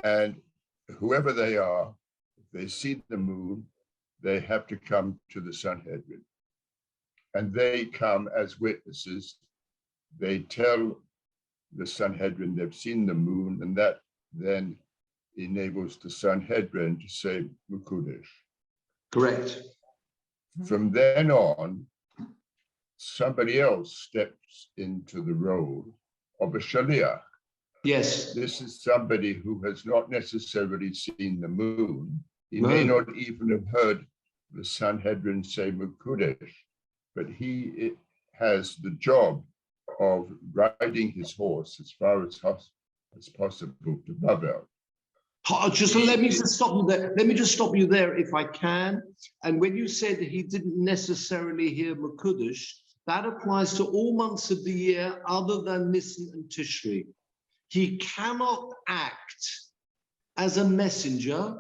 And whoever they are, if they see the moon, they have to come to the Sanhedrin. And they come as witnesses. They tell the Sanhedrin they've seen the moon, and that then enables the Sanhedrin to say Mekudesh. Correct. From then on, somebody else steps into the role of a shaliach. Yes. This is somebody who has not necessarily seen the moon. He may not even have heard the Sanhedrin say Mekudesh, but he has the job of riding his horse as far as possible to Babel. Let me just stop you there. Let me just stop you there if I can. And when you said he didn't necessarily hear Mekudesh, that applies to all months of the year other than Nisan and Tishri. He cannot act as a messenger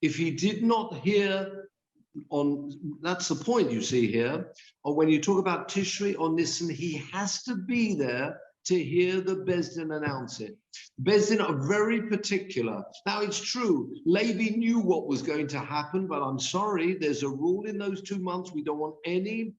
if he did not hear that's the point you see here, or when you talk about Tishri or Nisan, he has to be there to hear the Bezdin announce it. Bezdin are very particular. Now it's true, Levi knew what was going to happen, but I'm sorry, there's a rule in those 2 months. We don't want any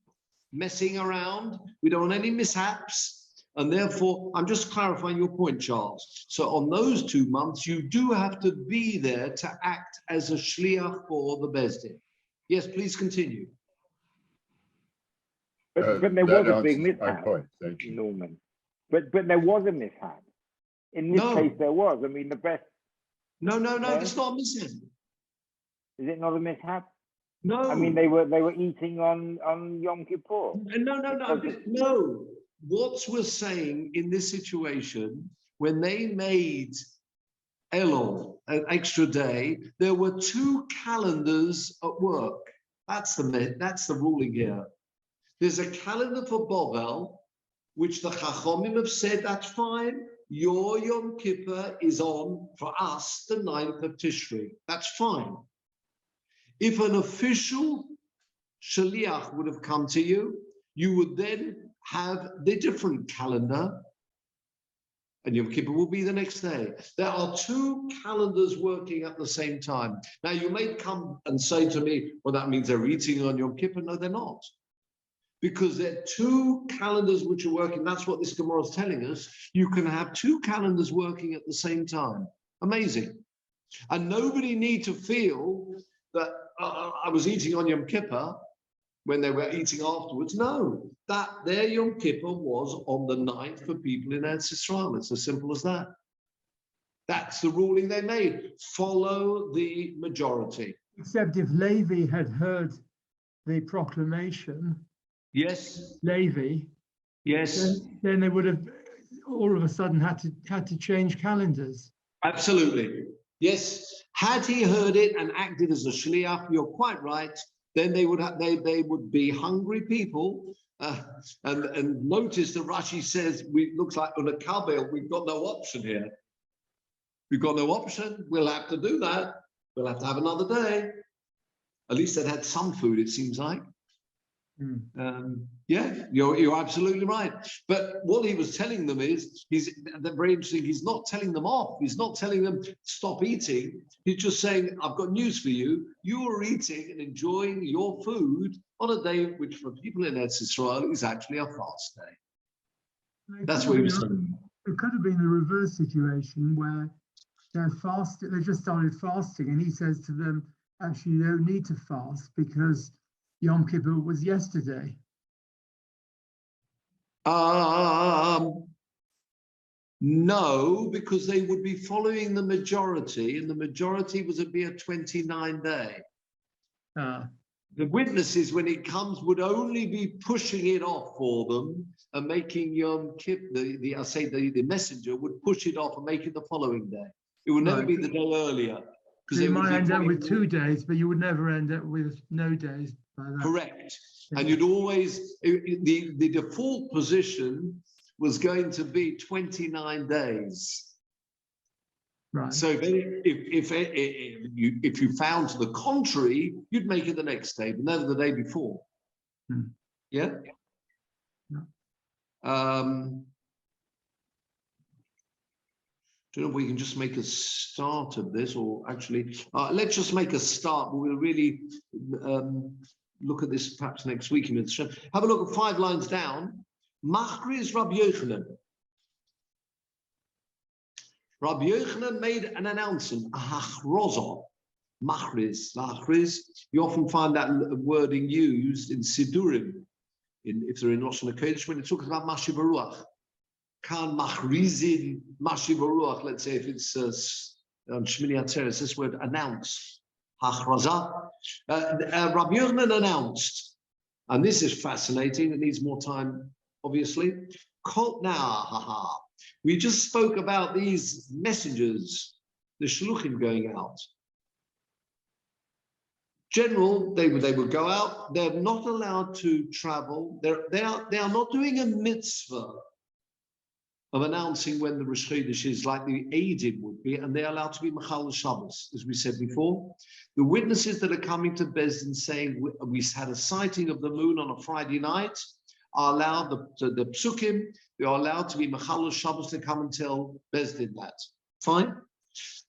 messing around. We don't want any mishaps. And therefore, I'm just clarifying your point, Charles. So on those 2 months, you do have to be there to act as a shliach for the Bezdin. Yes, please continue. But there was a big mishap, my point. Thank you. Norman. But there was a mishap. In this case, there was. I mean, the best. No, it's not a mishap. Is it not a mishap? No. I mean, they were eating on Yom Kippur. No. what we're saying in this situation, when they made Elul, an extra day, there were 2 calendars at work. That's the ruling here. There's a calendar for Bovel, which the Chachomim have said, that's fine. Your Yom Kippur is on, for us, the 9th of Tishri. That's fine. If an official Shaliach would have come to you, you would then have the different calendar, and Yom Kippur will be the next day. There are 2 calendars working at the same time. Now, you may come and say to me, well, that means they're eating on Yom Kippur. No, they're not. Because there are 2 calendars which are working. That's what this Gemara is telling us. You can have 2 calendars working at the same time. Amazing. And nobody need to feel that I was eating on Yom Kippur when they were eating afterwards. No, that their Yom Kippur was on the 9th for people in Eretz Yisrael. It's as simple as that. That's the ruling they made. Follow the majority. Except if Levi had heard the proclamation, Yes. Levi, Yes. then they would have all of a sudden had to change calendars. Absolutely. Yes. Had he heard it and acted as a shliach, you're quite right. Then they would be hungry people. And notice that Rashi says, looks like on a kabel, we've got no option here. We've got no option. We'll have to do that. We'll have to have another day. At least they'd had some food, it seems like. Yeah, you're absolutely right. But what he was telling them is, very interesting, he's not telling them off. He's not telling them stop eating. He's just saying, I've got news for you. You are eating and enjoying your food on a day which for people in Eretz Yisrael is actually a fast day. That's what he was saying. It could have been the reverse situation where they just started fasting, and he says to them, actually, you don't need to fast because Yom Kippur was yesterday. No, because they would be following the majority, and the majority was be a 29-day. The witnesses, when it comes, would only be pushing it off for them and making Yom Kippur. The messenger would push it off and make it the following day. It would never be the day earlier. So you might end up with 2 days, but you would never end up with no days. Correct. And you'd always, the default position was going to be 29 days. Right. So if you found to the contrary, you'd make it the next day, but never the day before. Yeah? Don't know if we can just make a start of this, or actually, let's just make a start. We'll really look at this perhaps next week. Have a look at 5 lines down. Machriz Rabbi Yochanan. Rabbi Yochanan made an announcement, a hachroza, machriz. You often find that wording used in Sidurim, if they're in Rosh Hashanah, when it talks about Mashiv Baruch. Kan machrizin Mashiv Baruch, let's say if it's on Shmini Atzeres, this word announce, hachraza. Rabbi Yochanan announced, and this is fascinating, it needs more time, obviously. We just spoke about these messengers, the shluchim going out. General, they would go out. They're not allowed to travel. They are not doing a mitzvah of announcing when the Rosh Chodesh is, like the Eidim would be, and they're allowed to be Machal Shabbos, as we said before. The witnesses that are coming to Beis Din saying we had a sighting of the moon on a Friday night are allowed, the psukim, they are allowed to be Machal Shabbos to come and tell Beis Din that. Fine.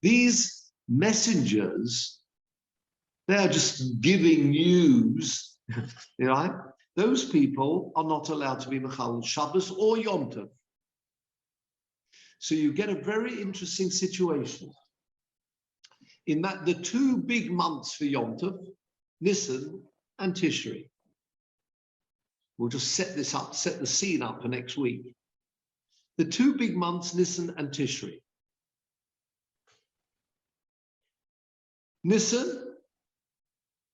These messengers, they are just giving news, right? Those people are not allowed to be Machal Shabbos or Yom Tov. So you get a very interesting situation in that the 2 big months for Yom Tov, Nisan and Tishri. We'll just set this up, set the scene up for next week. The 2 big months, Nisan and Tishri. Nisan,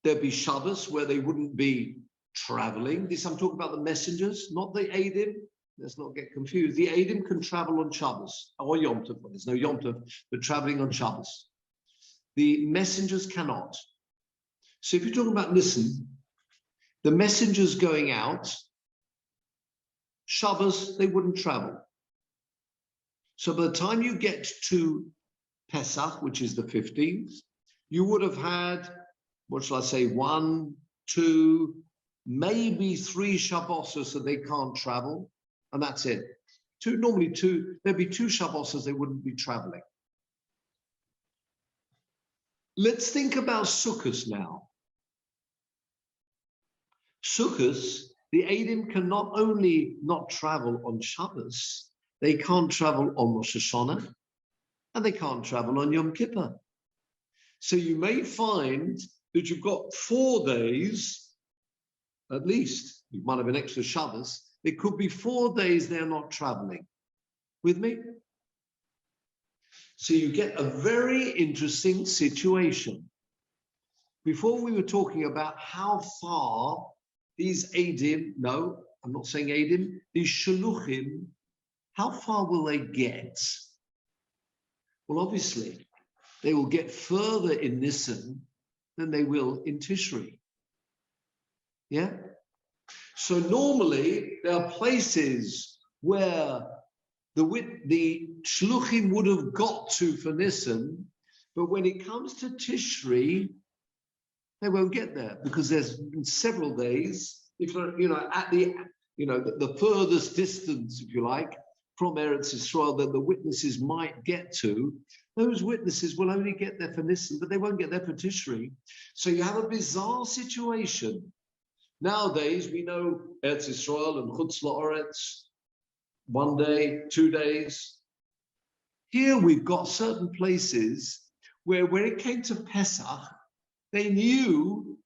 there'd be Shabbos where they wouldn't be traveling. This I'm talking about the messengers, not the Eidim. let's not get confused. The Eidim can travel on Shabbos or Yom Tov. There's no Yom Tov, but traveling on Shabbos. The messengers cannot. So if you're talking about Nisan, the messengers going out, Shabbos, they wouldn't travel. So by the time you get to Pesach, which is the 15th, you would have had, what shall I say, 1, 2, maybe 3 Shabbos that they can't travel, and that's it. Normally two, there'd be 2 Shabbos they wouldn't be traveling. Let's think about Sukkot now. Sukkot, the Eidim can not only not travel on Shabbos, they can't travel on Rosh Hashanah, and they can't travel on Yom Kippur. So you may find that you've got 4 days, at least, you might have an extra Shabbos, it could be 4 days they're not traveling. With me? So you get a very interesting situation. Before we were talking about how far these Eidim, no, I'm not saying Eidim, these Shaluchim, how far will they get? Well, obviously, they will get further in Nisan than they will in Tishri. Yeah? So normally, there are places where the Shluchim would have got to for Nisan, but when it comes to Tishri, they won't get there because there's several days, if at the furthest distance, if you like, from Eretz Yisrael that the witnesses might get to, those witnesses will only get there for Nisan, but they won't get there for Tishri. So you have a bizarre situation. Nowadays, we know Eretz Yisrael and Chutz La'aretz, 1 day, 2 days. Here we've got certain places where when it came to Pesach, they knew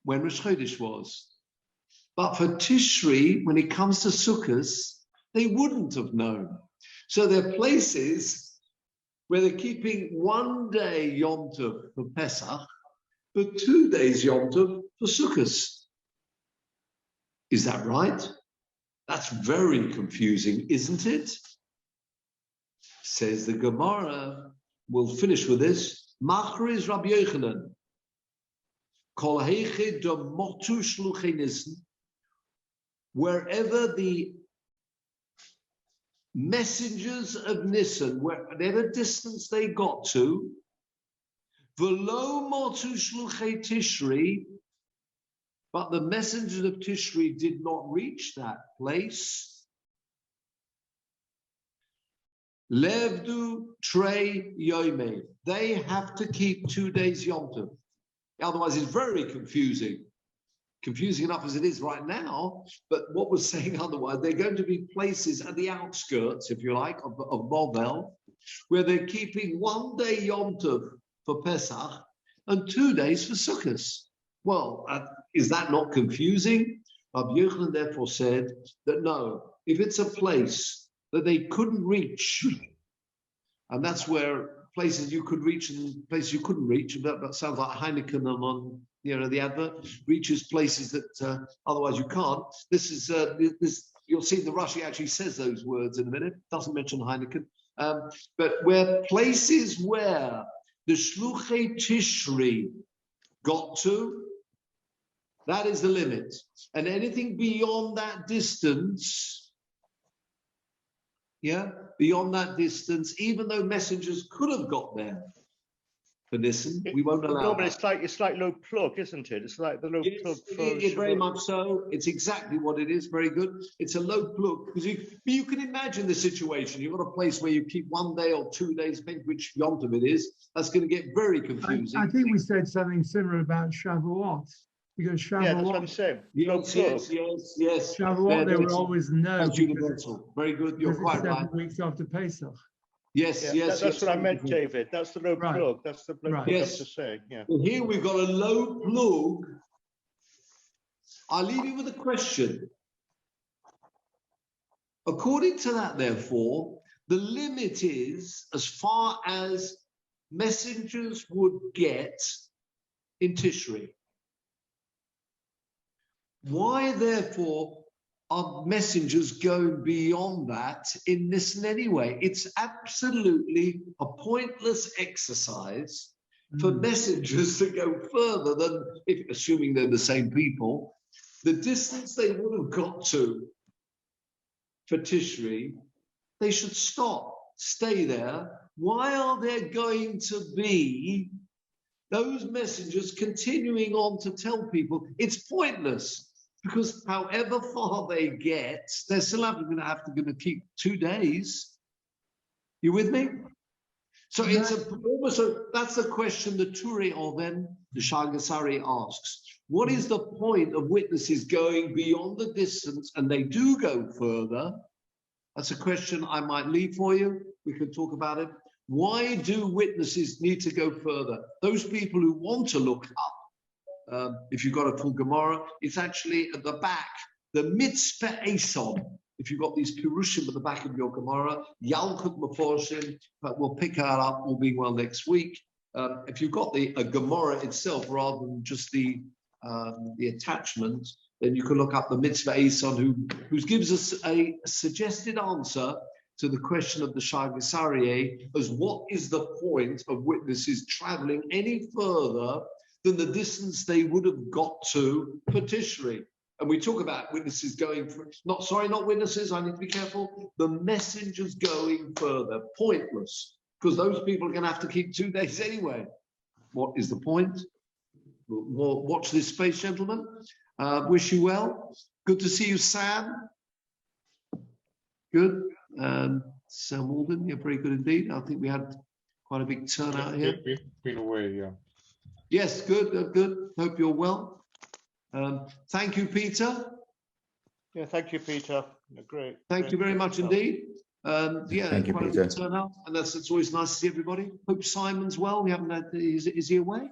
when Rosh Chodesh was. But for Tishri, when it comes to Sukkot, they wouldn't have known. So there are places where they're keeping 1 day Yom Tov for Pesach, but 2 days Yom Tov for Sukkot. Is that right? That's very confusing, isn't it? Says the Gemara. We'll finish with this. Machriz Rabbi Yochanan. Kol heiche de motu shluchei Nisan. Wherever the messengers of Nisan, whatever distance they got to, v'lo motu shluchei Tishri, but the messengers of Tishri did not reach that place. Levdu trei yomei. They have to keep 2 days Yom Tov. Otherwise, it's very confusing. Confusing enough as it is right now, but what we're saying otherwise, they're going to be places at the outskirts, if you like, of Bovel, where they're keeping 1 day Yom Tov for Pesach and 2 days for Sukkot. Well, is that not confusing? Rabbi Yochanan therefore said that no, if it's a place that they couldn't reach, and that's where places you could reach and places you couldn't reach, that sounds like Heineken on the advert, reaches places that otherwise you can't. This is you'll see the Rashi actually says those words in a minute, doesn't mention Heineken, but where places where the Shluchei Tishri got to, that is the limit. And anything beyond that distance, beyond that distance, even though messengers could have got there for Nisan, we won't allow No, but that. it's like low plug, isn't it? It's like the low plug for It very much so. It's exactly what it is. Very good. It's a low plug because you can imagine the situation. You've got a place where you keep 1 day or 2 days, depending which Yom Tov it is. That's going to get very confusing. I think we said something similar about Shavuot. Because Shavuot, yeah, that's what I'm saying. Yes. Shavuot, they were always no. That's universal. Very good. You're quite right. 7 weeks after Pesach. Yes. That's what I meant, David. That's the low plug. That's the low plug. Yes. To say. Yeah. Well, here we've got a low plug. I'll leave you with a question. According to that, therefore, the limit is as far as messengers would get in Tishri. Why, therefore, are messengers going beyond that in this in any way? It's absolutely a pointless exercise for messengers to go further than, if assuming they're the same people, the distance they would have got to for Tishri, they should stop, stay there. Why are there going to be those messengers continuing on to tell people? It's pointless, because however far they get, they're still going to keep 2 days. You with me? So it's that's the question the Turi or then the Shagasari asks. What is the point of witnesses going beyond the distance, and they do go further? That's a question I might leave for you. We can talk about it. Why do witnesses need to go further? Those people who want to look up, if you've got a full Gemara, it's actually at the back, the Mitzvah Eson. If you've got these Pirushim at the back of your Gemara, Yalkut Meforshim, but we'll pick that up all being well next week. If you've got a Gemara itself rather than just the attachment, then you can look up the Mitzvah Eson, who gives us a suggested answer to the question of the Shagasari as what is the point of witnesses traveling any further than the distance they would have got to for Tishri. And we talk about witnesses going for, not witnesses, I need to be careful, the messengers going further, pointless, because those people are going to have to keep 2 days anyway. What is the point? We'll watch this space, gentlemen. Wish you well. Good to see you, Sam. Good. Sam Alden, you're very good indeed. I think we had quite a big turnout here. Been away, yeah. Yes, good, good. Hope you're well. Thank you, Peter. Yeah, thank you, Peter. Great. Thank you very much indeed. Yeah, thank you, quite Peter. a good turnout, and it's always nice to see everybody. Hope Simon's well. We haven't had. Is he away?